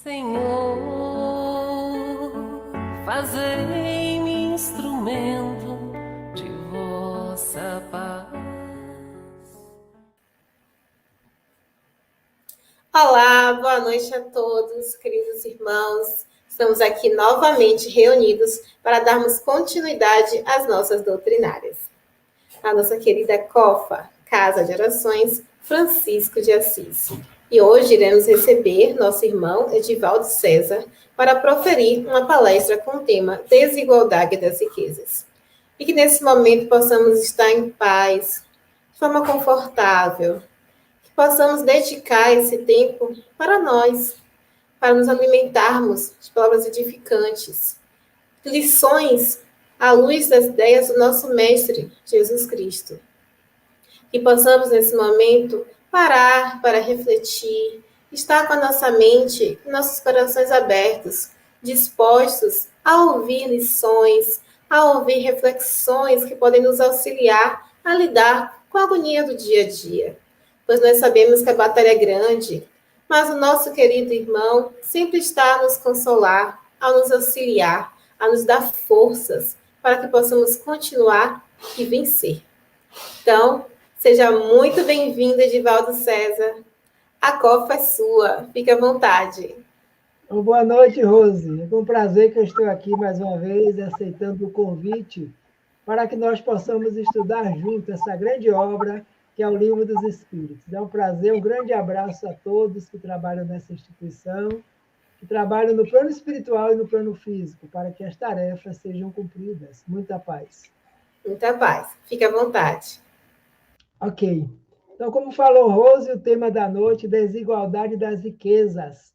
Senhor, fazei-me instrumento de vossa paz. Olá, boa noite a todos, queridos irmãos. Estamos aqui novamente reunidos para darmos continuidade às nossas doutrinárias. A nossa querida COFA, Casa de Orações Francisco de Assis. E hoje iremos receber nosso irmão Edivaldo César para proferir uma palestra com o tema Desigualdade das Riquezas. E que nesse momento possamos estar em paz, de forma confortável, que possamos dedicar esse tempo para nós, para nos alimentarmos de palavras edificantes, lições à luz das ideias do nosso Mestre, Jesus Cristo. Que possamos, nesse momento, parar para refletir, estar com a nossa mente e nossos corações abertos, dispostos a ouvir lições, a ouvir reflexões que podem nos auxiliar a lidar com a agonia do dia a dia. Pois nós sabemos que a batalha é grande, mas o nosso querido irmão sempre está a nos consolar, a nos auxiliar, a nos dar forças para que possamos continuar e vencer. Então, seja muito bem-vindo, Edivaldo César. A copa é sua, fique à vontade. Boa noite, Rose. É com prazer que eu estou aqui mais uma vez, aceitando o convite para que nós possamos estudar juntos essa grande obra que é o Livro dos Espíritos. É um prazer, um grande abraço a todos que trabalham nessa instituição, que trabalham no plano espiritual e no plano físico, para que as tarefas sejam cumpridas. Muita paz. Muita paz, fique à vontade. Ok. Então, como falou Rose, o tema da noite, desigualdade das riquezas.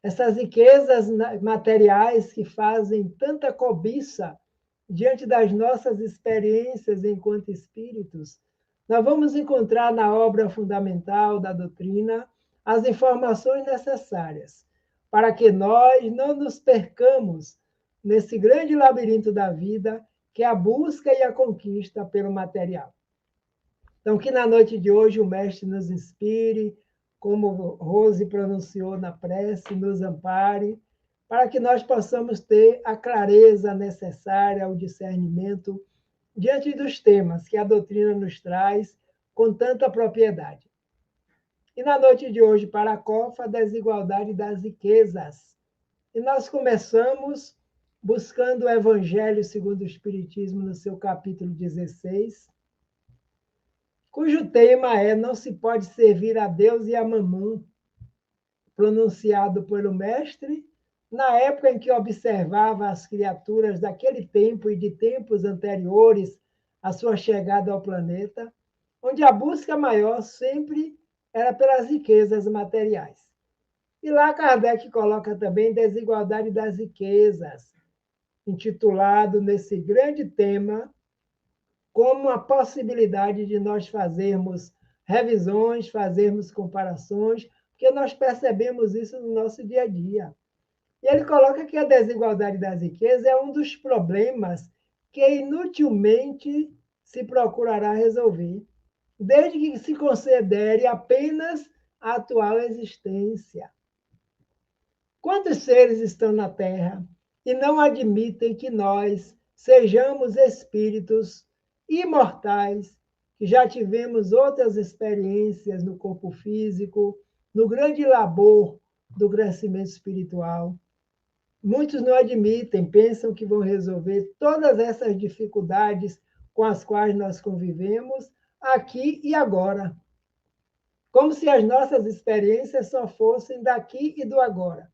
Essas riquezas materiais que fazem tanta cobiça diante das nossas experiências enquanto espíritos, nós vamos encontrar na obra fundamental da doutrina as informações necessárias para que nós não nos percamos nesse grande labirinto da vida, que é a busca e a conquista pelo material. Então, que na noite de hoje o Mestre nos inspire, como Rose pronunciou na prece, nos ampare, para que nós possamos ter a clareza necessária, o discernimento diante dos temas que a doutrina nos traz com tanta propriedade. E na noite de hoje, para a COFA, a desigualdade das riquezas. E nós começamos buscando o Evangelho segundo o Espiritismo, no seu capítulo 16, cujo tema é Não se pode servir a Deus e a Mamon, pronunciado pelo mestre na época em que observava as criaturas daquele tempo e de tempos anteriores à sua chegada ao planeta, onde a busca maior sempre era pelas riquezas materiais. E lá Kardec coloca também Desigualdade das Riquezas, intitulado nesse grande tema como a possibilidade de nós fazermos revisões, fazermos comparações, porque nós percebemos isso no nosso dia a dia. E ele coloca que a desigualdade das riquezas é um dos problemas que inutilmente se procurará resolver, desde que se considere apenas a atual existência. Quantos seres estão na Terra e não admitem que nós sejamos espíritos imortais, que já tivemos outras experiências no corpo físico, no grande labor do crescimento espiritual? Muitos não admitem, pensam que vão resolver todas essas dificuldades com as quais nós convivemos aqui e agora, como se as nossas experiências só fossem daqui e do agora.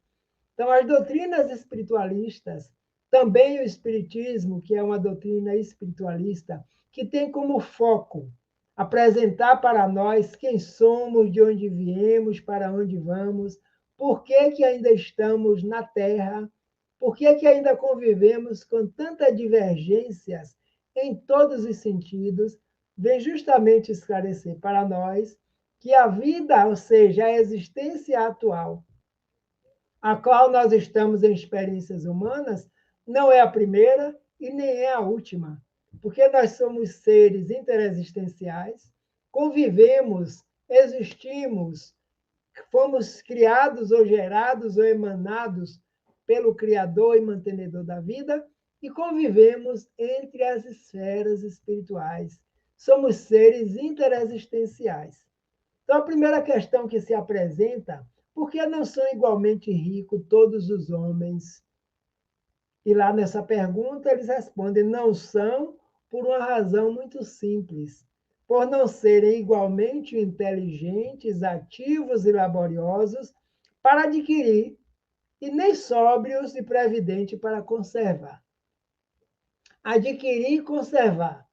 Então, as doutrinas espiritualistas, também o Espiritismo, que é uma doutrina espiritualista, que tem como foco apresentar para nós quem somos, de onde viemos, para onde vamos, por que ainda estamos na Terra, por que ainda convivemos com tantas divergências em todos os sentidos, vem justamente esclarecer para nós que a vida, ou seja, a existência atual, a qual nós estamos em experiências humanas, não é a primeira e nem é a última, porque nós somos seres interexistenciais, convivemos, existimos, fomos criados ou gerados ou emanados pelo Criador e mantenedor da vida e convivemos entre as esferas espirituais. Somos seres interexistenciais. Então, a primeira questão que se apresenta: por que não são igualmente ricos todos os homens? E lá nessa pergunta eles respondem: não são, por uma razão muito simples. Por não serem igualmente inteligentes, ativos e laboriosos para adquirir, e nem sóbrios e previdentes para conservar. Adquirir e conservar.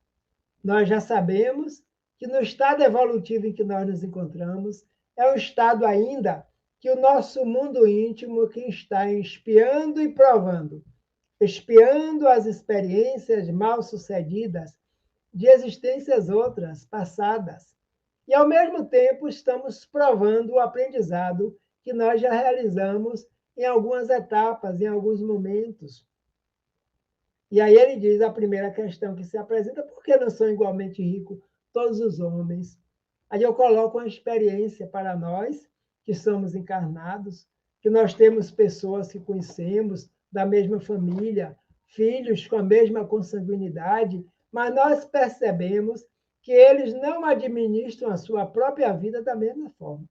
Nós já sabemos que no estado evolutivo em que nós nos encontramos, é um estado ainda que o nosso mundo íntimo que está espiando e provando, espiando as experiências mal-sucedidas de existências outras, passadas. E, ao mesmo tempo, estamos provando o aprendizado que nós já realizamos em algumas etapas, em alguns momentos. E aí ele diz, a primeira questão que se apresenta: por que não são igualmente ricos todos os homens? Aí eu coloco uma experiência para nós, que somos encarnados, que nós temos pessoas que conhecemos, da mesma família, filhos com a mesma consanguinidade, mas nós percebemos que eles não administram a sua própria vida da mesma forma.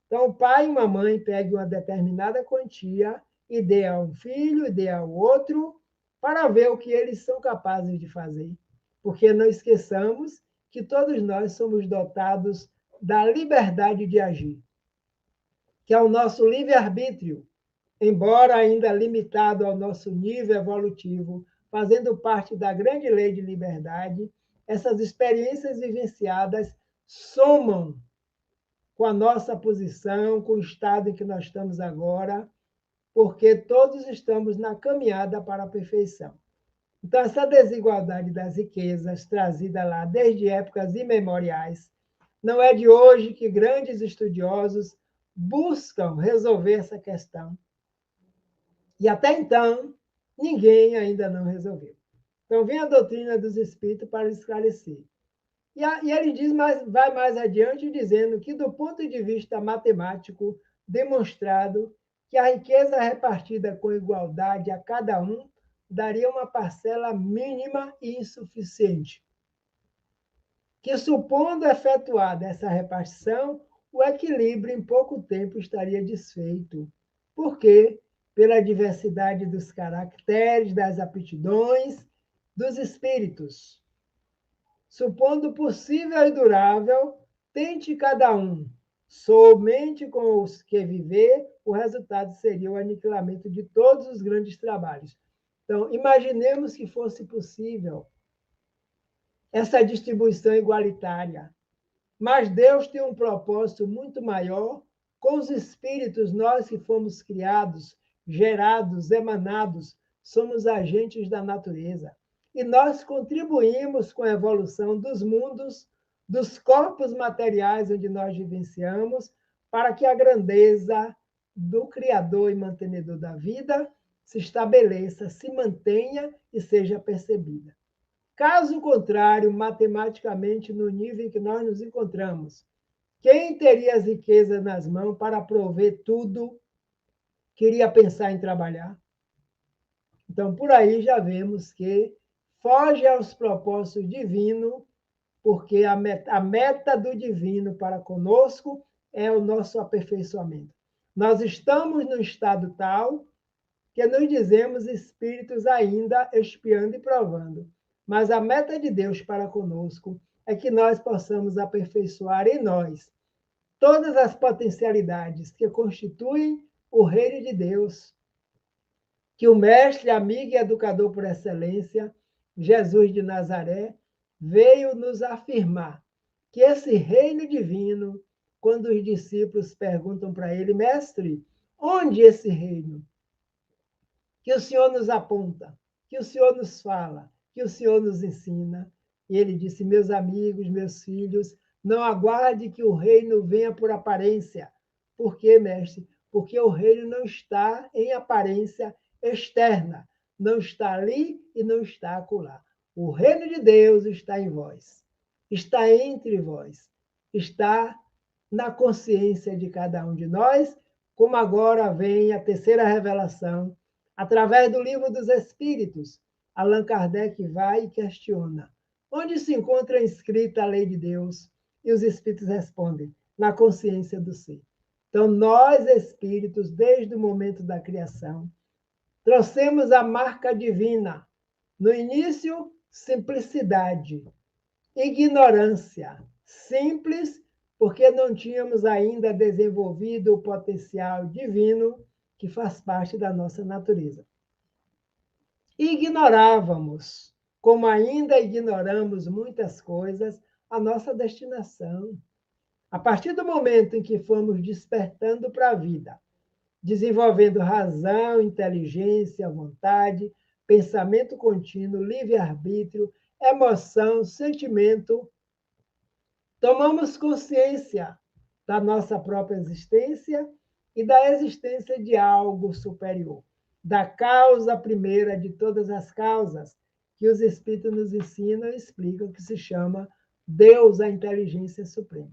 Então, o pai e uma mãe pegam uma determinada quantia e dê a um filho, e dê ao outro, para ver o que eles são capazes de fazer. Porque não esqueçamos que todos nós somos dotados da liberdade de agir, que é o nosso livre-arbítrio, embora ainda limitado ao nosso nível evolutivo, fazendo parte da grande lei de liberdade. Essas experiências vivenciadas somam com a nossa posição, com o estado em que nós estamos agora, porque todos estamos na caminhada para a perfeição. Então, essa desigualdade das riquezas, trazida lá desde épocas imemoriais, não é de hoje que grandes estudiosos buscam resolver essa questão. E até então, ninguém ainda não resolveu. Então, vem a doutrina dos espíritos para esclarecer. E ele diz, vai mais adiante, dizendo que, do ponto de vista matemático, demonstrado que a riqueza repartida com igualdade a cada um daria uma parcela mínima e insuficiente. Que, supondo efetuada essa repartição, o equilíbrio em pouco tempo estaria desfeito. Por quê? Pela diversidade dos caracteres, das aptidões, dos espíritos. Supondo possível e durável, tente cada um, somente com os que viver, o resultado seria o aniquilamento de todos os grandes trabalhos. Então, imaginemos que fosse possível essa distribuição igualitária, mas Deus tem um propósito muito maior com os espíritos. Nós que fomos criados, gerados, emanados, somos agentes da natureza. E nós contribuímos com a evolução dos mundos, dos corpos materiais onde nós vivenciamos, para que a grandeza do Criador e mantenedor da vida se estabeleça, se mantenha e seja percebida. Caso contrário, matematicamente, no nível em que nós nos encontramos, quem teria as riquezas nas mãos para prover tudo, queria pensar em trabalhar? Então, por aí já vemos que foge aos propósitos divinos, porque a meta do divino para conosco é o nosso aperfeiçoamento. Nós estamos num estado tal que nos dizemos espíritos ainda espiando e provando. Mas a meta de Deus para conosco é que nós possamos aperfeiçoar em nós todas as potencialidades que constituem o reino de Deus, que o mestre, amigo e educador por excelência, Jesus de Nazaré, veio nos afirmar que esse reino divino, quando os discípulos perguntam para ele: mestre, onde esse reino? Que o Senhor nos aponta, que o Senhor nos fala, que o Senhor nos ensina. E ele disse: meus amigos, meus filhos, não aguarde que o reino venha por aparência. Por quê, mestre? Porque o reino não está em aparência externa, não está ali e não está acolá. O reino de Deus está em vós, está entre vós, está na consciência de cada um de nós, como agora vem a terceira revelação, através do Livro dos Espíritos. Allan Kardec vai e questiona: onde se encontra inscrita a lei de Deus? E os espíritos respondem: na consciência do ser. Então, nós, espíritos, desde o momento da criação, trouxemos a marca divina. No início, simplicidade, ignorância. Simples, porque não tínhamos ainda desenvolvido o potencial divino que faz parte da nossa natureza. Ignorávamos, como ainda ignoramos muitas coisas, a nossa destinação. A partir do momento em que fomos despertando para a vida, desenvolvendo razão, inteligência, vontade, pensamento contínuo, livre-arbítrio, emoção, sentimento, tomamos consciência da nossa própria existência e da existência de algo superior, da causa primeira de todas as causas, que os Espíritos nos ensinam e explicam, que se chama Deus, a inteligência suprema.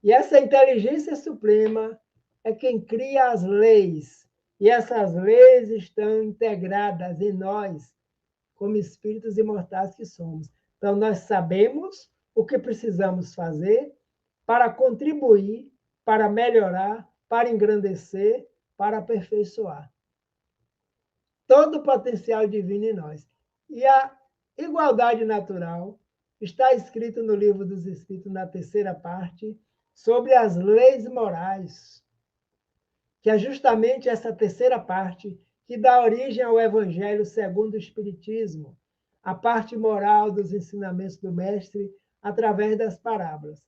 E essa inteligência suprema é quem cria as leis, e essas leis estão integradas em nós, como espíritos imortais que somos. Então, nós sabemos o que precisamos fazer para contribuir, para melhorar, para engrandecer, para aperfeiçoar todo o potencial divino em nós. E a igualdade natural está escrito no Livro dos Espíritos, na terceira parte, sobre as leis morais, que é justamente essa terceira parte que dá origem ao Evangelho segundo o Espiritismo, a parte moral dos ensinamentos do Mestre através das parábolas.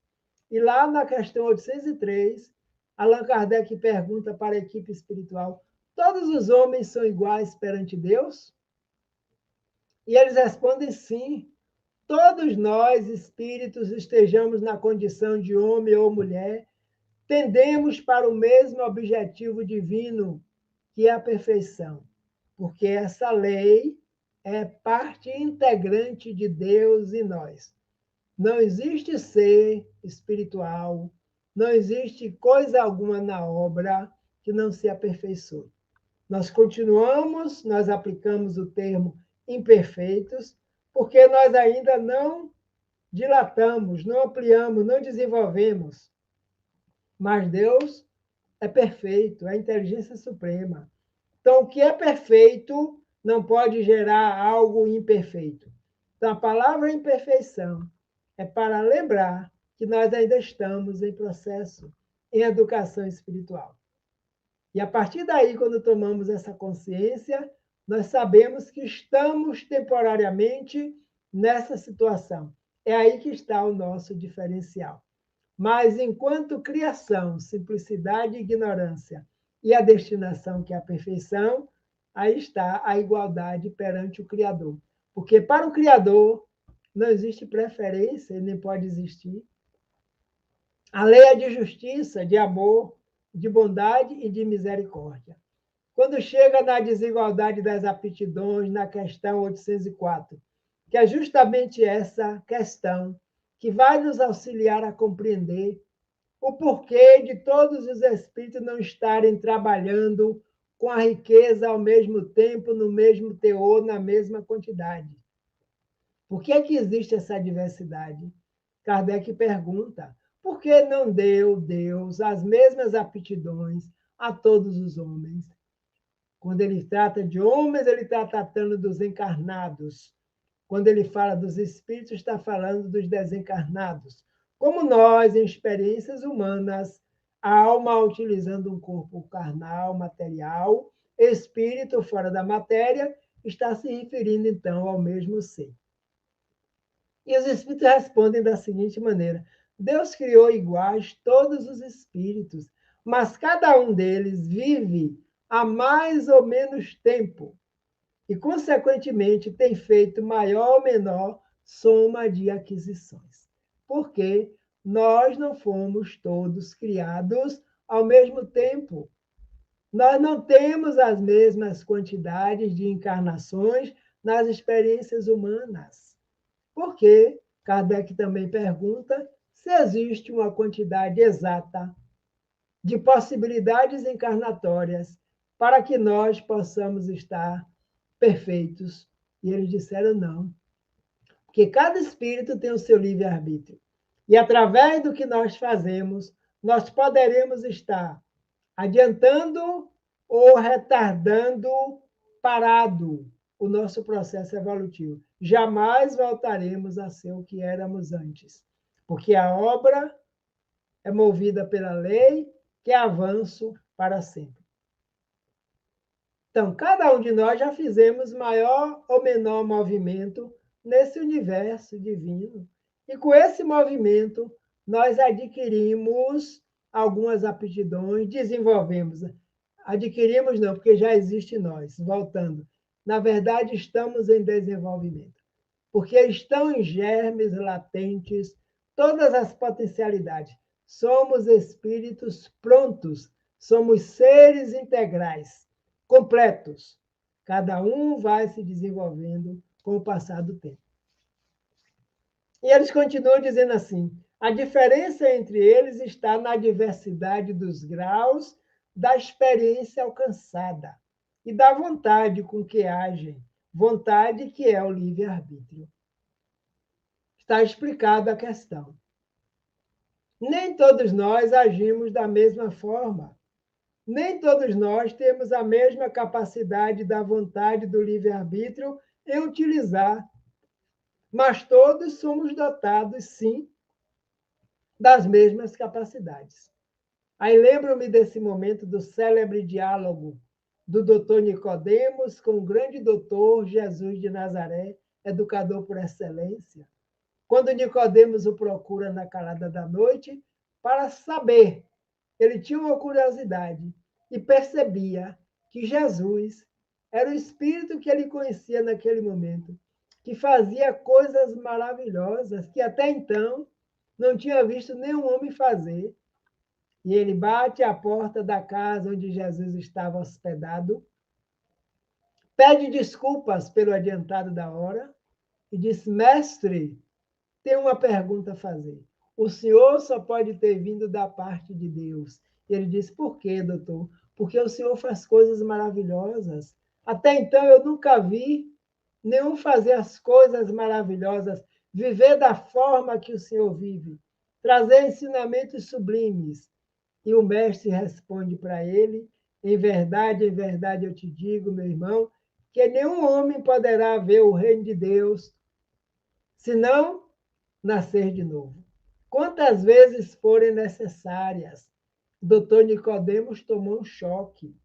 E lá na questão 803, Allan Kardec pergunta para a equipe espiritual: todos os homens são iguais perante Deus? E eles respondem sim. Todos nós, espíritos, estejamos na condição de homem ou mulher, tendemos para o mesmo objetivo divino, que é a perfeição, porque essa lei é parte integrante de Deus e nós. Não existe ser espiritual, não existe coisa alguma na obra que não se aperfeiçoe. Nós aplicamos o termo imperfeitos, porque nós ainda não dilatamos, não ampliamos, não desenvolvemos. Mas Deus é perfeito, é a inteligência suprema. Então, o que é perfeito não pode gerar algo imperfeito. Então, a palavra imperfeição é para lembrar que nós ainda estamos em processo, em educação espiritual. E a partir daí, quando tomamos essa consciência, nós sabemos que estamos temporariamente nessa situação. É aí que está o nosso diferencial. Mas enquanto criação, simplicidade e ignorância e a destinação, que é a perfeição, aí está a igualdade perante o Criador. Porque para o Criador não existe preferência e nem pode existir. A lei é de justiça, de amor, de bondade e de misericórdia. Quando chega na desigualdade das aptidões, na questão 804, que é justamente essa questão que vai nos auxiliar a compreender o porquê de todos os espíritos não estarem trabalhando com a riqueza ao mesmo tempo, no mesmo teor, na mesma quantidade. Por que é que existe essa diversidade? Kardec pergunta: por que não deu Deus as mesmas aptidões a todos os homens? Quando ele trata de homens, ele está tratando dos encarnados. Quando ele fala dos espíritos, está falando dos desencarnados. Como nós, em experiências humanas, a alma utilizando um corpo carnal, material, espírito fora da matéria, está se referindo, então, ao mesmo ser. E os espíritos respondem da seguinte maneira: Deus criou iguais todos os espíritos, mas cada um deles vive há mais ou menos tempo e, consequentemente, tem feito maior ou menor soma de aquisições. Porque nós não fomos todos criados ao mesmo tempo. Nós não temos as mesmas quantidades de encarnações nas experiências humanas. Porque Kardec também pergunta se existe uma quantidade exata de possibilidades encarnatórias para que nós possamos estar perfeitos. E eles disseram não, porque cada espírito tem o seu livre-arbítrio. E através do que nós fazemos, nós poderemos estar adiantando ou retardando, parado o nosso processo evolutivo. Jamais voltaremos a ser o que éramos antes, porque a obra é movida pela lei, que é avanço para sempre. Então, cada um de nós já fizemos maior ou menor movimento nesse universo divino. E com esse movimento, nós adquirimos algumas aptidões, desenvolvemos. Adquirimos não, porque já existe em nós, voltando. Na verdade, estamos em desenvolvimento, porque estão em germes latentes todas as potencialidades. Somos espíritos prontos, somos seres integrais, completos. Cada um vai se desenvolvendo com o passar do tempo. E eles continuam dizendo assim: a diferença entre eles está na diversidade dos graus da experiência alcançada e da vontade com que agem, vontade que é o livre-arbítrio. Está explicada a questão. Nem todos nós agimos da mesma forma. Nem todos nós temos a mesma capacidade da vontade do livre-arbítrio em utilizar, mas todos somos dotados, sim, das mesmas capacidades. Aí lembro-me desse momento do célebre diálogo do doutor Nicodemos com o grande doutor Jesus de Nazaré, educador por excelência, quando Nicodemos o procura na calada da noite para saber. Ele tinha uma curiosidade e percebia que Jesus era o espírito que ele conhecia naquele momento, que fazia coisas maravilhosas que até então não tinha visto nenhum homem fazer. E ele bate à porta da casa onde Jesus estava hospedado, pede desculpas pelo adiantado da hora e diz: Mestre, tenho uma pergunta a fazer. O senhor só pode ter vindo da parte de Deus. E ele diz: por quê, doutor? Porque o senhor faz coisas maravilhosas. Até então eu nunca vi nenhum fazer as coisas maravilhosas, viver da forma que o senhor vive, trazer ensinamentos sublimes. E o mestre responde para ele: em verdade eu te digo, meu irmão, que nenhum homem poderá ver o reino de Deus senão nascer de novo. Quantas vezes forem necessárias. O doutor Nicodemos tomou um choque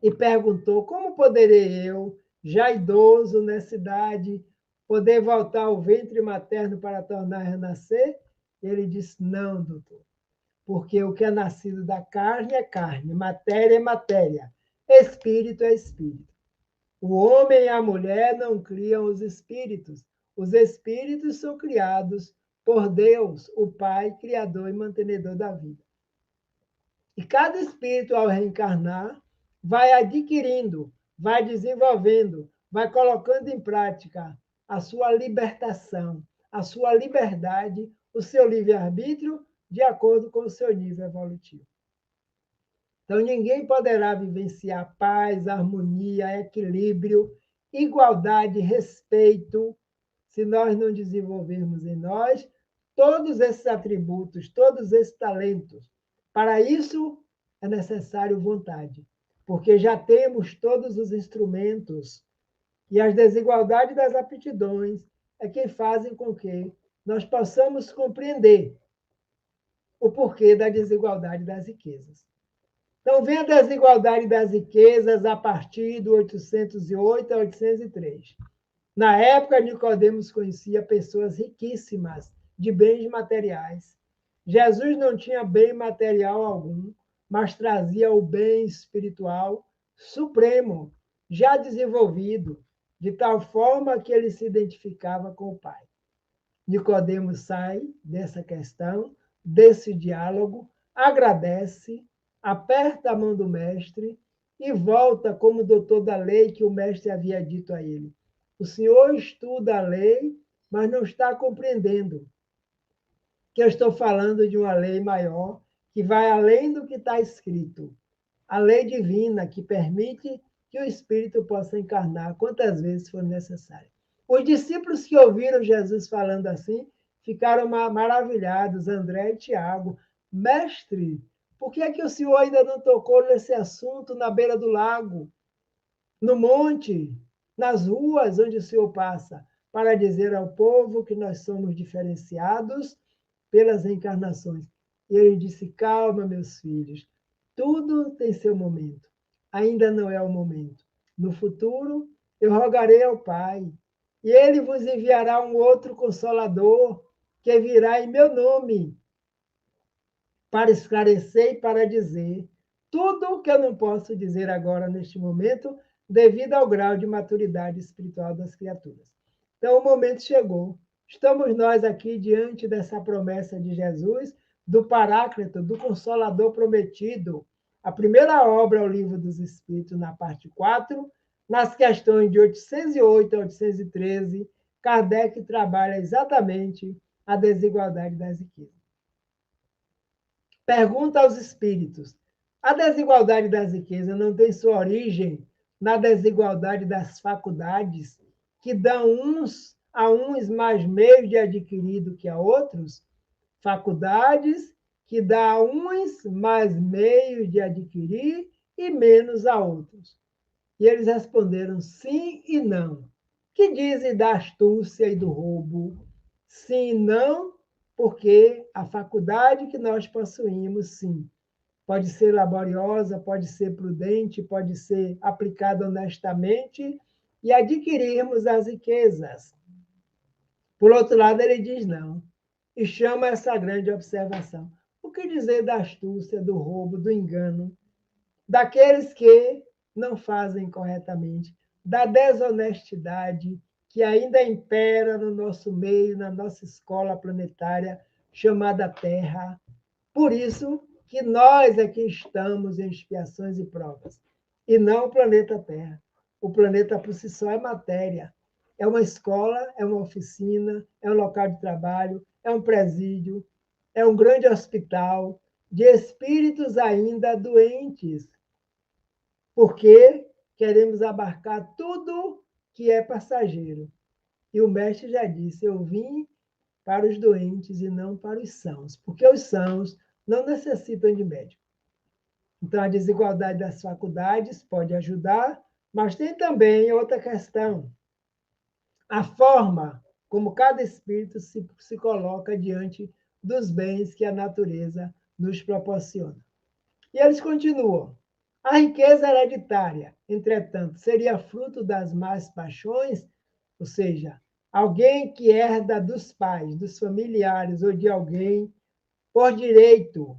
e perguntou: como poderei eu, já idoso nessa idade, poder voltar ao ventre materno para tornar a renascer? Ele disse: não, doutor, porque o que é nascido da carne é carne, matéria é matéria, espírito é espírito. O homem e a mulher não criam os espíritos são criados por Deus, o Pai, Criador e mantenedor da vida. E cada espírito, ao reencarnar, vai adquirindo, vai desenvolvendo, vai colocando em prática a sua libertação, a sua liberdade, o seu livre-arbítrio, de acordo com o seu nível evolutivo. Então, ninguém poderá vivenciar paz, harmonia, equilíbrio, igualdade, respeito, se nós não desenvolvermos em nós todos esses atributos, todos esses talentos. Para isso, é necessário vontade, porque já temos todos os instrumentos e as desigualdades das aptidões é que fazem com que nós possamos compreender o porquê da desigualdade das riquezas. Então, vem a desigualdade das riquezas a partir do 808 a 803. Na época, Nicodemos conhecia pessoas riquíssimas de bens materiais. Jesus não tinha bem material algum, mas trazia o bem espiritual supremo, já desenvolvido, de tal forma que ele se identificava com o Pai. Nicodemos sai dessa questão, desse diálogo, agradece, aperta a mão do mestre e volta como doutor da lei que o mestre havia dito a ele. O senhor estuda a lei, mas não está compreendendo. que eu estou falando de uma lei maior, que vai além do que está escrito. A lei divina que permite que o Espírito possa encarnar quantas vezes for necessário. Os discípulos que ouviram Jesus falando assim ficaram maravilhados, André e Tiago. Mestre, por que é que o senhor ainda não tocou nesse assunto na beira do lago, no monte, nas ruas onde o senhor passa, para dizer ao povo que nós somos diferenciados pelas encarnações? E ele disse: calma, meus filhos, tudo tem seu momento. Ainda não é o momento. No futuro, eu rogarei ao Pai, e ele vos enviará um outro consolador, que virá em meu nome, para esclarecer e para dizer tudo o que eu não posso dizer agora, neste momento, devido ao grau de maturidade espiritual das criaturas. Então, o momento chegou. Estamos nós aqui diante dessa promessa de Jesus, do Paráclito, do Consolador prometido. A primeira obra, o Livro dos Espíritos, na parte 4, nas questões de 808 a 813, Kardec trabalha exatamente a desigualdade das riquezas. Pergunta aos espíritos: a desigualdade das riquezas não tem sua origem na desigualdade das faculdades, que dão a uns mais meios de adquirir do que a outros? Faculdades que dão a uns mais meios de adquirir e menos a outros. E eles responderam sim e não. Que dizem da astúcia e do roubo? Sim e não, porque a faculdade que nós possuímos, sim, pode ser laboriosa, pode ser prudente, pode ser aplicada honestamente e adquirirmos as riquezas. Por outro lado, ele diz não, e chama essa grande observação. O que dizer da astúcia, do roubo, do engano, daqueles que não fazem corretamente, da desonestidade que ainda impera no nosso meio, na nossa escola planetária chamada Terra? Por isso que nós aqui estamos em expiações e provas, e não o planeta Terra. O planeta por si só é matéria. É uma escola, é uma oficina, é um local de trabalho, é um presídio, é um grande hospital de espíritos ainda doentes, porque queremos abarcar tudo que é passageiro. E o mestre já disse: eu vim para os doentes e não para os sãos, porque os sãos não necessitam de médico. Então, a desigualdade das faculdades pode ajudar, mas tem também outra questão: a forma como cada espírito se coloca diante dos bens que a natureza nos proporciona. E eles continuam: a riqueza hereditária, entretanto, seria fruto das más paixões, ou seja, alguém que herda dos pais, dos familiares ou de alguém por direito.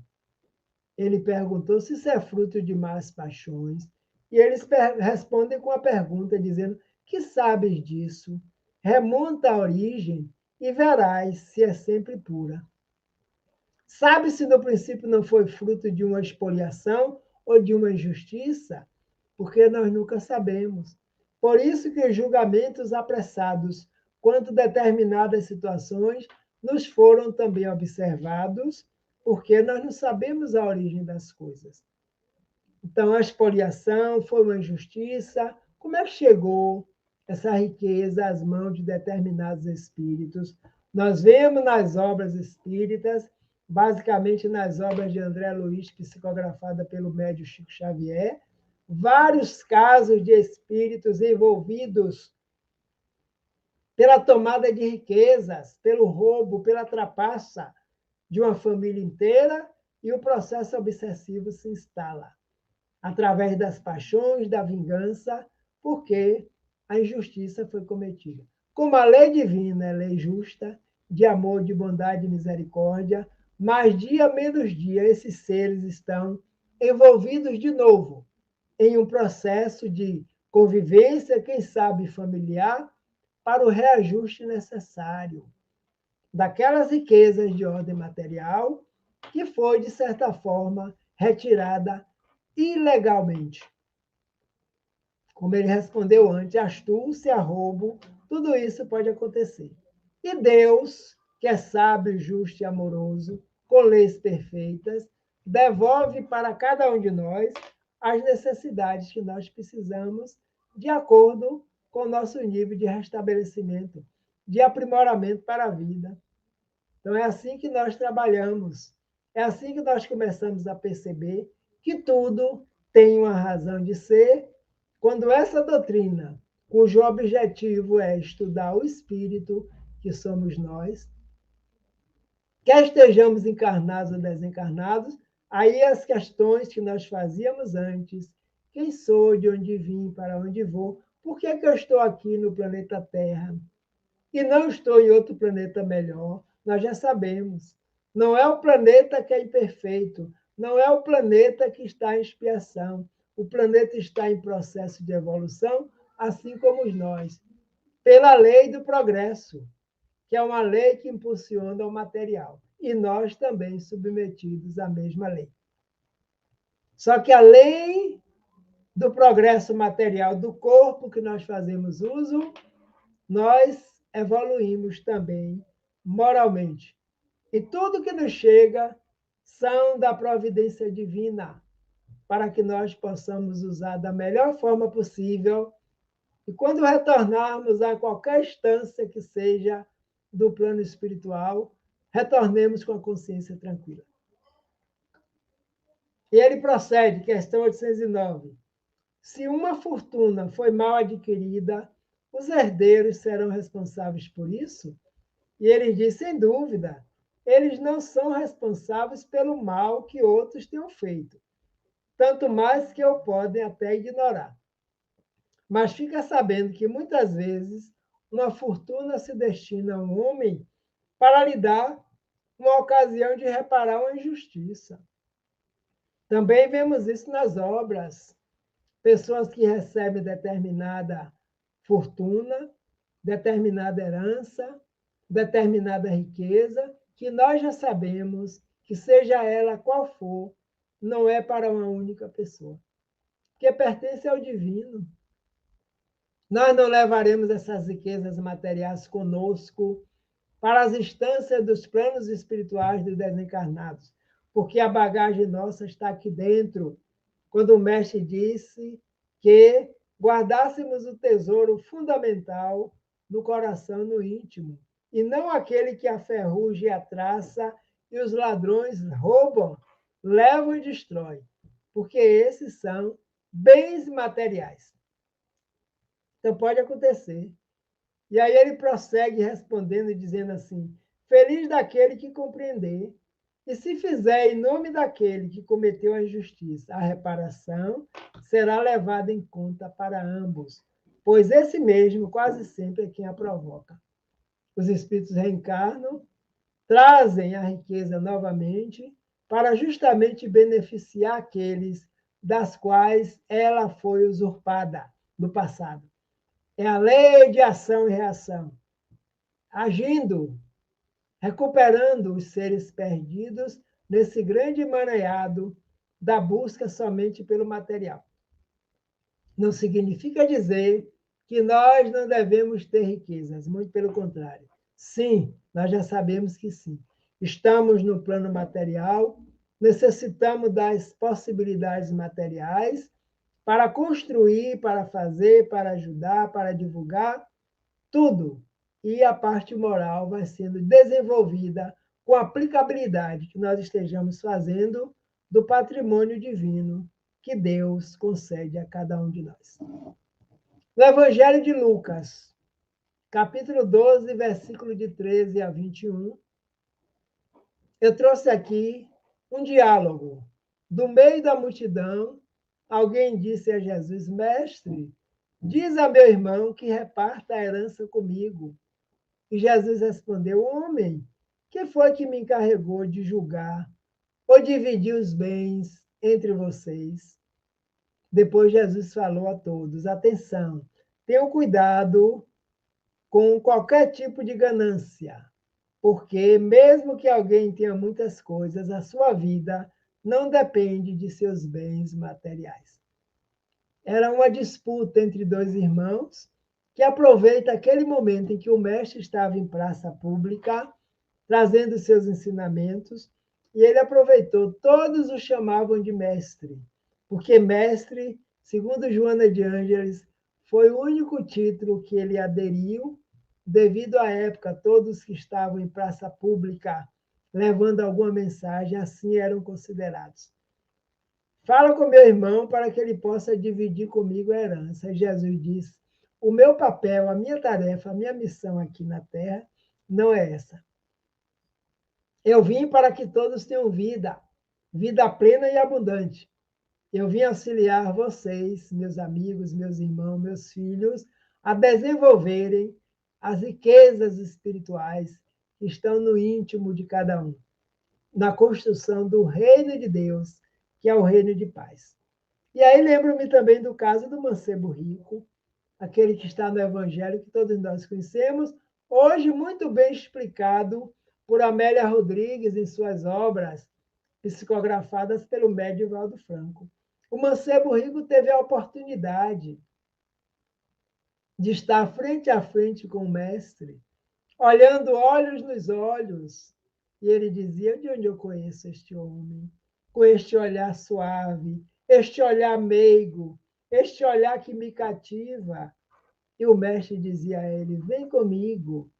Ele perguntou se isso é fruto de más paixões, e eles respondem com a pergunta, dizendo: que sabes disso? Remonta à origem e verás se é sempre pura. Sabe se no princípio não foi fruto de uma expoliação ou de uma injustiça? Porque nós nunca sabemos. Por isso que os julgamentos apressados quanto determinadas situações nos foram também observados, porque nós não sabemos a origem das coisas. Então, a expoliação foi uma injustiça. Como é que chegou essa riqueza às mãos de determinados espíritos? Nós vemos nas obras espíritas, basicamente nas obras de André Luiz, psicografada pelo médium Chico Xavier, vários casos de espíritos envolvidos pela tomada de riquezas, pelo roubo, pela trapaça de uma família inteira, e o processo obsessivo se instala através das paixões, da vingança, porque a injustiça foi cometida. Como a lei divina é lei justa, de amor, de bondade e misericórdia, mas dia menos dia esses seres estão envolvidos de novo em um processo de convivência, quem sabe familiar, para o reajuste necessário daquelas riquezas de ordem material que foi, de certa forma, retirada ilegalmente. Como ele respondeu antes, astúcia, roubo, tudo isso pode acontecer. E Deus, que é sábio, justo e amoroso, com leis perfeitas, devolve para cada um de nós as necessidades que nós precisamos, de acordo com o nosso nível de restabelecimento, de aprimoramento para a vida. Então, é assim que nós trabalhamos, é assim que nós começamos a perceber que tudo tem uma razão de ser, quando essa doutrina, cujo objetivo é estudar o espírito, que somos nós, quer estejamos encarnados ou desencarnados, aí as questões que nós fazíamos antes, quem sou, de onde vim, para onde vou, por que eu estou aqui no planeta Terra e não estou em outro planeta melhor, nós já sabemos. Não é o planeta que é imperfeito, não é o planeta que está em expiação, o planeta está em processo de evolução, assim como nós, pela lei do progresso, que é uma lei que impulsiona o material. E nós também submetidos à mesma lei. Só que a lei do progresso material do corpo que nós fazemos uso, nós evoluímos também moralmente. E tudo que nos chega são da providência divina, para que nós possamos usar da melhor forma possível. E quando retornarmos a qualquer instância que seja do plano espiritual, retornemos com a consciência tranquila. E ele procede, questão 809. Se uma fortuna foi mal adquirida, os herdeiros serão responsáveis por isso? E ele diz, sem dúvida, eles não são responsáveis pelo mal que outros tenham feito, tanto mais que o podem até ignorar. Mas fica sabendo que, muitas vezes, uma fortuna se destina a um homem para lhe dar uma ocasião de reparar uma injustiça. Também vemos isso nas obras. Pessoas que recebem determinada fortuna, determinada herança, determinada riqueza, que nós já sabemos que, seja ela qual for, não é para uma única pessoa, que pertence ao divino. Nós não levaremos essas riquezas materiais conosco para as instâncias dos planos espirituais dos desencarnados, porque a bagagem nossa está aqui dentro. Quando o mestre disse que guardássemos o tesouro fundamental no coração, no íntimo, e não aquele que a ferrugem e a traça e os ladrões roubam, levam e destroem, porque esses são bens materiais. Então, pode acontecer. E aí ele prossegue respondendo e dizendo assim, feliz daquele que compreender, e se fizer em nome daquele que cometeu a injustiça, a reparação será levada em conta para ambos, pois esse mesmo quase sempre é quem a provoca. Os espíritos reencarnam, trazem a riqueza novamente para justamente beneficiar aqueles das quais ela foi usurpada no passado. É a lei de ação e reação, agindo, recuperando os seres perdidos nesse grande emaranhado da busca somente pelo material. Não significa dizer que nós não devemos ter riquezas, muito pelo contrário. Sim, nós já sabemos que sim. Estamos no plano material, necessitamos das possibilidades materiais para construir, para fazer, para ajudar, para divulgar, tudo. E a parte moral vai sendo desenvolvida com a aplicabilidade que nós estejamos fazendo do patrimônio divino que Deus concede a cada um de nós. No Evangelho de Lucas, capítulo 12, versículo de 13 a 21, eu trouxe aqui um diálogo. Do meio da multidão, alguém disse a Jesus, mestre, diz a meu irmão que reparta a herança comigo. E Jesus respondeu, homem, que foi que me encarregou de julgar ou dividir os bens entre vocês? Depois Jesus falou a todos, atenção, tenham cuidado com qualquer tipo de ganância, porque mesmo que alguém tenha muitas coisas, a sua vida não depende de seus bens materiais. Era uma disputa entre dois irmãos que aproveita aquele momento em que o mestre estava em praça pública trazendo seus ensinamentos, e ele aproveitou. Todos o chamavam de mestre, porque mestre, segundo Joana de Ângeles, foi o único título que ele aderiu, devido à época, todos que estavam em praça pública levando alguma mensagem, assim eram considerados. Fala com meu irmão para que ele possa dividir comigo a herança. E Jesus diz: o meu papel, a minha tarefa, a minha missão aqui na terra não é essa. Eu vim para que todos tenham vida, vida plena e abundante. Eu vim auxiliar vocês, meus amigos, meus irmãos, meus filhos, a desenvolverem as riquezas espirituais que estão no íntimo de cada um, na construção do reino de Deus, que é o reino de paz. E aí lembro-me também do caso do mancebo rico, aquele que está no Evangelho, que todos nós conhecemos, hoje muito bem explicado por Amélia Rodrigues em suas obras, psicografadas pelo médium Valdo Franco. O mancebo rico teve a oportunidade de estar frente a frente com o mestre, olhando olhos nos olhos, e ele dizia: de onde eu conheço este homem? Com este olhar suave, este olhar meigo, este olhar que me cativa. E o mestre dizia a ele: vem comigo,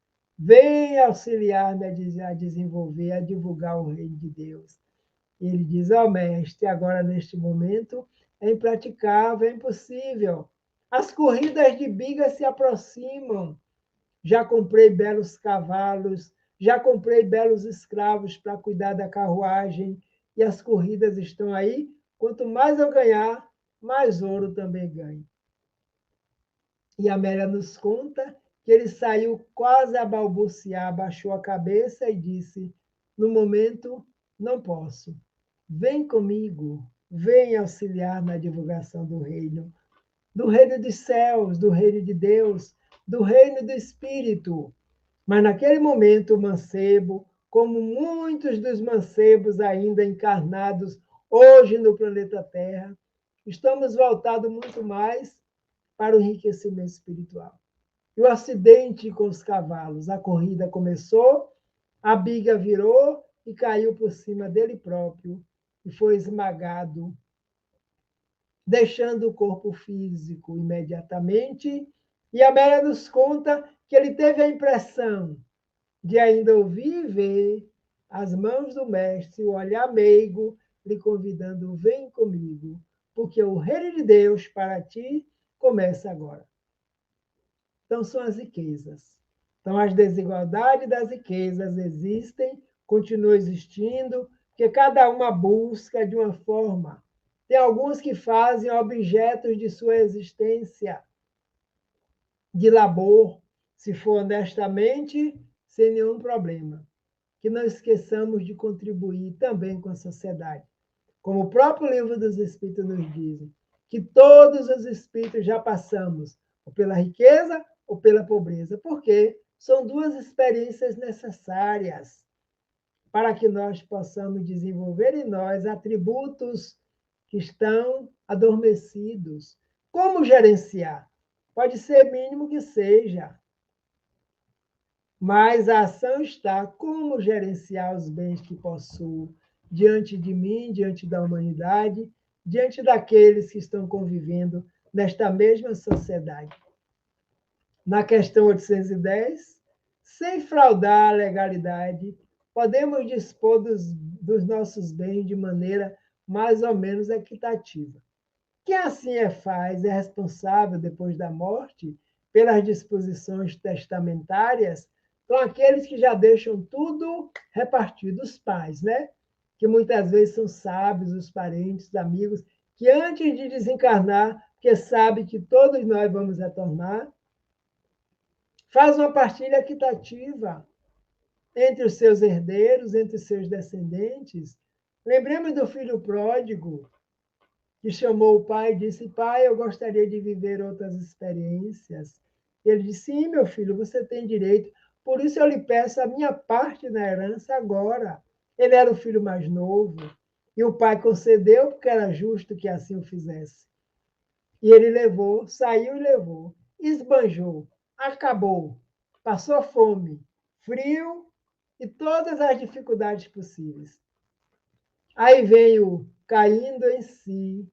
vem auxiliar-me a desenvolver, a divulgar o reino de Deus. E ele diz: ó mestre, agora neste momento é impraticável, é impossível. As corridas de biga se aproximam. Já comprei belos cavalos, já comprei belos escravos para cuidar da carruagem, e as corridas estão aí. Quanto mais eu ganhar, mais ouro também ganho. E a Amélia nos conta que ele saiu quase a balbuciar, abaixou a cabeça e disse: no momento, não posso. Vem comigo, vem auxiliar na divulgação do reino dos céus, do reino de Deus, do reino do Espírito. Mas naquele momento, o mancebo, como muitos dos mancebos ainda encarnados hoje no planeta Terra, estamos voltados muito mais para o enriquecimento espiritual. E o acidente com os cavalos, a corrida começou, a biga virou e caiu por cima dele próprio e foi esmagado, deixando o corpo físico imediatamente. E a Amélia nos conta que ele teve a impressão de ainda ouvir e ver as mãos do mestre, o olhar meigo, lhe convidando: vem comigo, porque o reino de Deus para ti começa agora. Então, são as riquezas. Então, as desigualdades das riquezas existem, continuam existindo, porque cada uma busca de uma forma. Tem alguns que fazem objetos de sua existência, de labor, se for honestamente, sem nenhum problema. Que não esqueçamos de contribuir também com a sociedade. Como o próprio livro dos Espíritos nos diz, que todos os espíritos já passamos, ou pela riqueza ou pela pobreza, porque são duas experiências necessárias para que nós possamos desenvolver em nós atributos que estão adormecidos. Como gerenciar? Pode ser mínimo que seja, mas a ação está como gerenciar os bens que possuo diante de mim, diante da humanidade, diante daqueles que estão convivendo nesta mesma sociedade. Na questão 810, sem fraudar a legalidade, podemos dispor dos nossos bens de maneira mais ou menos equitativa. Quem assim faz é responsável, depois da morte, pelas disposições testamentárias. São aqueles que já deixam tudo repartido, os pais, né? Que muitas vezes são sábios, os parentes, os amigos, que antes de desencarnar, porque sabe que todos nós vamos retornar, faz uma partilha equitativa entre os seus herdeiros, entre os seus descendentes. Lembremos do filho pródigo, que chamou o pai e disse: pai, eu gostaria de viver outras experiências. Ele disse: sim, meu filho, você tem direito. Por isso eu lhe peço a minha parte na herança agora. Ele era o filho mais novo, e o pai concedeu, porque era justo que assim o fizesse. E ele levou, saiu e levou. Esbanjou, acabou, passou fome, frio e todas as dificuldades possíveis. Aí vem o caindo em si,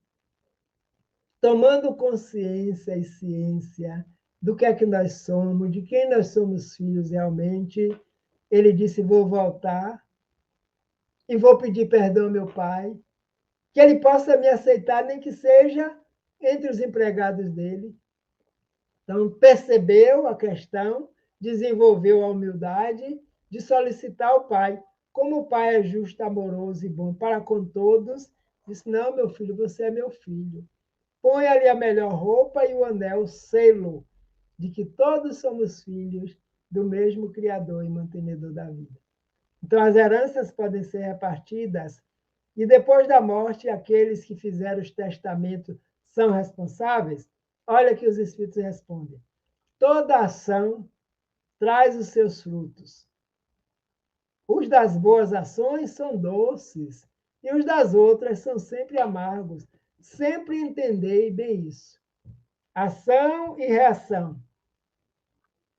tomando consciência e ciência do que é que nós somos, de quem nós somos filhos realmente. Ele disse: vou voltar e vou pedir perdão ao meu pai, que ele possa me aceitar, nem que seja entre os empregados dele. Então, percebeu a questão, desenvolveu a humildade de solicitar ao pai. Como o pai é justo, amoroso e bom para com todos, disse: não, meu filho, você é meu filho. Põe ali a melhor roupa e o anel, selo de que todos somos filhos do mesmo Criador e mantenedor da vida. Então, as heranças podem ser repartidas e, depois da morte, aqueles que fizeram os testamentos são responsáveis? Olha que os Espíritos respondem: toda ação traz os seus frutos. Os das boas ações são doces e os das outras são sempre amargos. Sempre entendei bem isso. Ação e reação.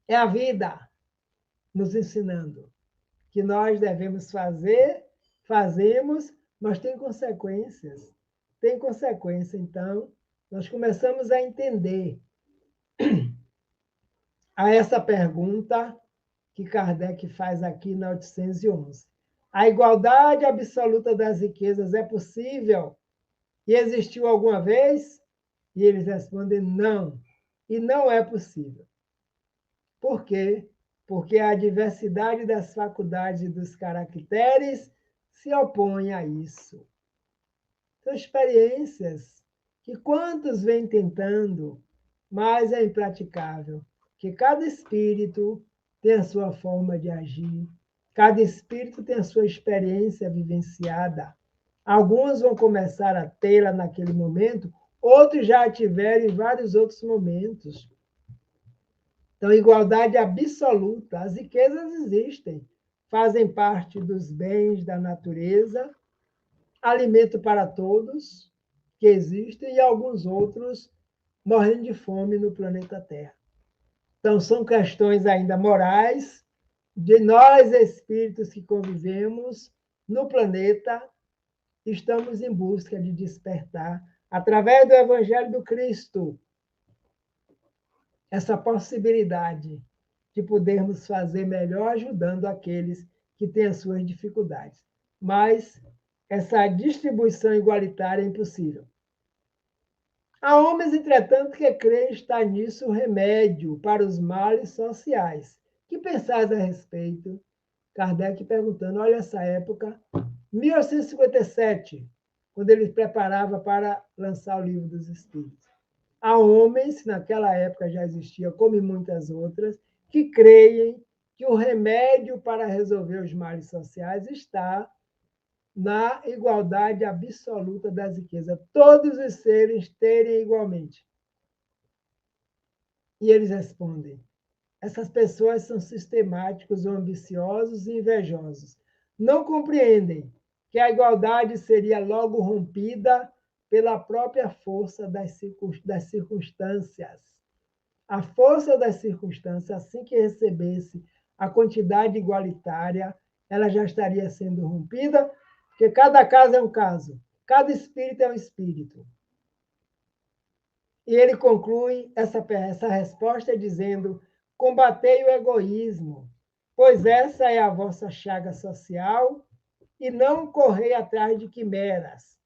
É a vida nos ensinando que nós devemos fazer, fazemos, mas tem consequências. Tem consequência. Então, nós começamos a entender a essa pergunta que Kardec faz aqui na 811. A igualdade absoluta das riquezas é possível e existiu alguma vez? E eles respondem: não, e não é possível. Por quê? Porque a diversidade das faculdades e dos caracteres se opõe a isso. São experiências que quantos vêm tentando, mas é impraticável, que cada espírito tem a sua forma de agir, cada espírito tem a sua experiência vivenciada. Alguns vão começar a tê-la naquele momento, outros já a tiveram em vários outros momentos. Então, igualdade absoluta. As riquezas existem, fazem parte dos bens da natureza, alimento para todos que existem e alguns outros morrendo de fome no planeta Terra. Então, são questões ainda morais de nós, espíritos que convivemos no planeta, estamos em busca de despertar, através do Evangelho do Cristo, essa possibilidade de podermos fazer melhor ajudando aqueles que têm as suas dificuldades. Mas essa distribuição igualitária é impossível. Há homens, entretanto, que creem estar nisso o remédio para os males sociais. Que pensais a respeito? Kardec perguntando: olha essa época, 1857, quando ele preparava para lançar o Livro dos Espíritos. Há homens, naquela época já existia, como em muitas outras, que creem que o remédio para resolver os males sociais está na igualdade absoluta das riquezas. Todos os seres terem igualmente. E eles respondem: essas pessoas são sistemáticos ou ambiciosos e invejosos. Não compreendem que a igualdade seria logo rompida pela própria força das circunstâncias. A força das circunstâncias, assim que recebesse a quantidade igualitária, ela já estaria sendo rompida, porque cada caso é um caso, cada espírito é um espírito. E ele conclui essa resposta dizendo: combatei o egoísmo, pois essa é a vossa chaga social, e não correi atrás de quimeras.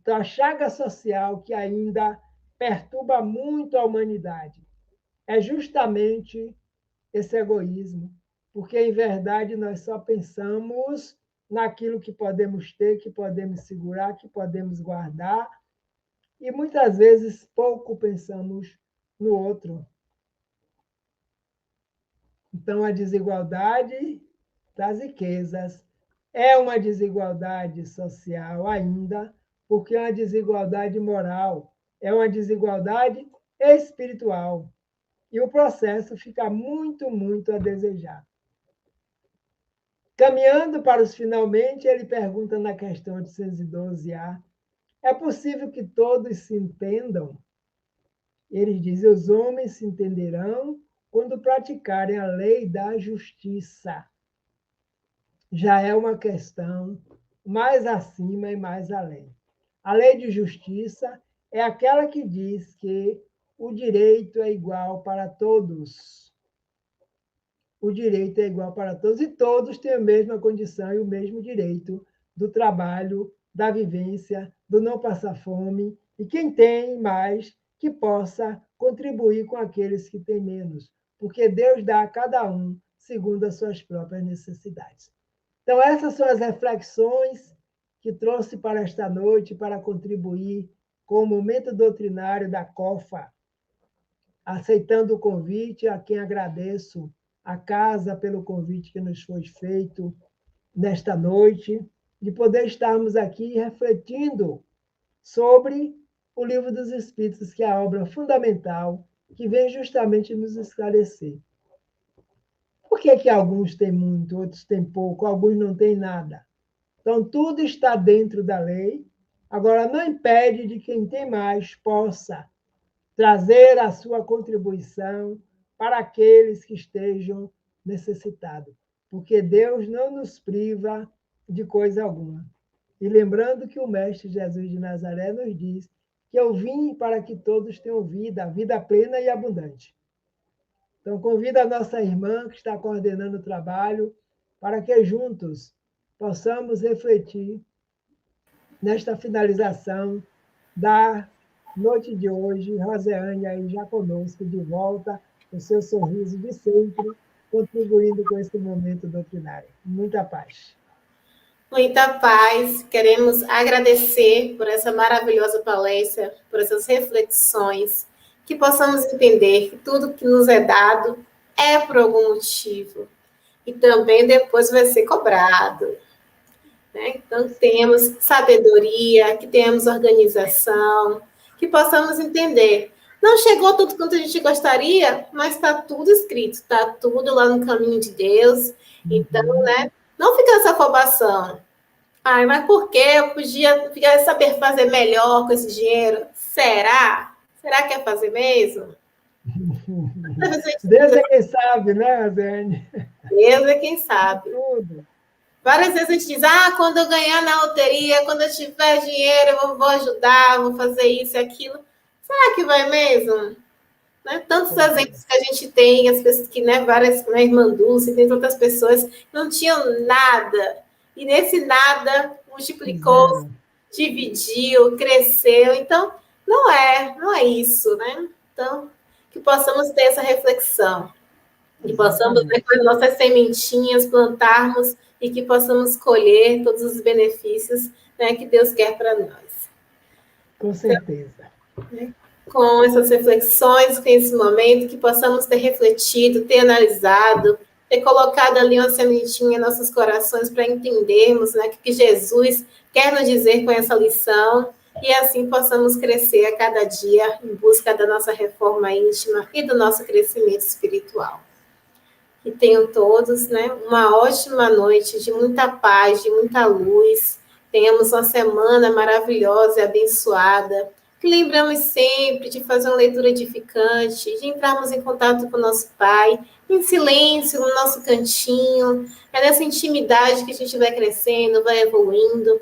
Então, a chaga social que ainda perturba muito a humanidade é justamente esse egoísmo, porque, em verdade, nós só pensamos naquilo que podemos ter, que podemos segurar, que podemos guardar, e muitas vezes pouco pensamos no outro. Então, a desigualdade das riquezas é uma desigualdade social ainda, porque é uma desigualdade moral, é uma desigualdade espiritual. E o processo fica muito, muito a desejar. Caminhando para os finalmente, ele pergunta na questão 812A: é possível que todos se entendam? Ele diz: os homens se entenderão quando praticarem a lei da justiça. já é uma questão mais acima e mais além. A lei de justiça é aquela que diz que o direito é igual para todos. O direito é igual para todos e todos têm a mesma condição e o mesmo direito do trabalho, da vivência, do não passar fome, e quem tem mais, que possa contribuir com aqueles que têm menos, porque Deus dá a cada um segundo as suas próprias necessidades. Então, essas são as reflexões que trouxe para esta noite para contribuir com o momento doutrinário da COFA, aceitando o convite, a quem agradeço a casa pelo convite que nos foi feito nesta noite, de poder estarmos aqui refletindo sobre o Livro dos Espíritos, que é a obra fundamental que vem justamente nos esclarecer. Por que que alguns têm muito, outros têm pouco, alguns não têm nada? Então, tudo está dentro da lei, agora não impede de quem tem mais possa trazer a sua contribuição para aqueles que estejam necessitados, porque Deus não nos priva de coisa alguma. E lembrando que o Mestre Jesus de Nazaré nos diz que eu vim para que todos tenham vida, vida plena e abundante. Então, convido a nossa irmã que está coordenando o trabalho para que juntos possamos refletir nesta finalização da noite de hoje. Roseane aí já conosco, de volta, com seu sorriso de sempre, contribuindo com esse momento doutrinário. Muita paz. Muita paz. Queremos agradecer por essa maravilhosa palestra, por essas reflexões, que possamos entender que tudo que nos é dado é por algum motivo e também depois vai ser cobrado. Né? Então, que tenhamos sabedoria, que tenhamos organização, que possamos entender. Não chegou tudo quanto a gente gostaria, mas está tudo escrito, está tudo lá no caminho de Deus. Então, né? Não fica essa afobação. Ai, mas por quê? Eu podia saber fazer melhor com esse dinheiro. Será? Será que é fazer mesmo? Deus é quem sabe, né, Roseane? Deus é quem sabe. Tudo. Várias vezes a gente diz, quando eu ganhar na loteria, quando eu tiver dinheiro, eu vou ajudar, vou fazer isso e aquilo. Será que vai mesmo? Né? Tantos exemplos que a gente tem, as pessoas que, né, várias, né, Irmã Dulce, tem outras pessoas que não tinham nada. E nesse nada, multiplicou, dividiu, cresceu. Então, não é isso, né? Então, que possamos ter essa reflexão. Que possamos, né, com as nossas sementinhas, plantarmos e que possamos colher todos os benefícios, né, que Deus quer para nós. Com certeza. Então, com essas reflexões, com esse momento, que possamos ter refletido, ter analisado, ter colocado ali uma sementinha em nossos corações para entendermos, né, o que Jesus quer nos dizer com essa lição, e assim possamos crescer a cada dia em busca da nossa reforma íntima e do nosso crescimento espiritual. Que tenham todos, né, uma ótima noite de muita paz, de muita luz. Tenhamos uma semana maravilhosa e abençoada. Que lembramos sempre de fazer uma leitura edificante, de entrarmos em contato com o nosso Pai, em silêncio, no nosso cantinho. É nessa intimidade que a gente vai crescendo, vai evoluindo.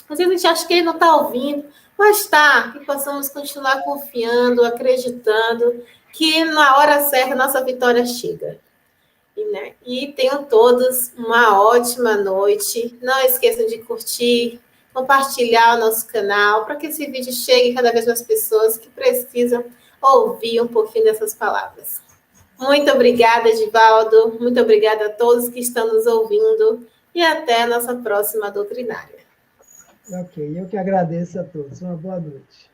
Às vezes a gente acha que ele não está ouvindo, mas está. Que possamos continuar confiando, acreditando, que na hora certa a nossa vitória chega. E tenham todos uma ótima noite. Não esqueçam de curtir, compartilhar o nosso canal, para que esse vídeo chegue a cada vez mais pessoas que precisam ouvir um pouquinho dessas palavras. Muito obrigada, Edivaldo. Muito obrigada a todos que estão nos ouvindo. E até a nossa próxima doutrinária. Ok, eu que agradeço a todos. Uma boa noite.